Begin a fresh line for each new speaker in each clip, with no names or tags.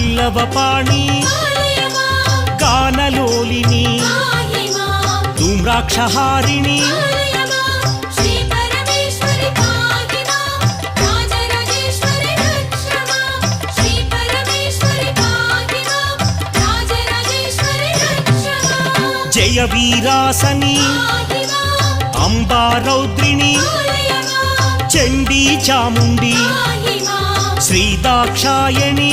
పల్లవపాణి గానలోలిని ధూమ్రాక్షహారిణి జయ వీరాసని అంబారౌద్రిణి చండీ చాముండి శ్రీదాక్షాయణి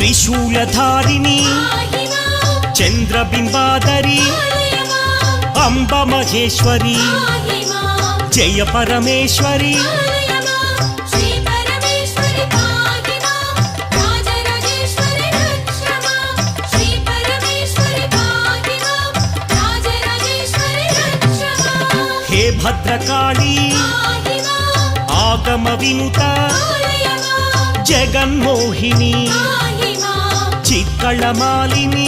త్రిశూలధారిణి చంద్రబింబాదరి అంబ మహేశ్వరి జయ పరమేశ్వరి హే భద్రకాళి ఆగమ వినుత జగన్మోహిని చిక్కళమాలిని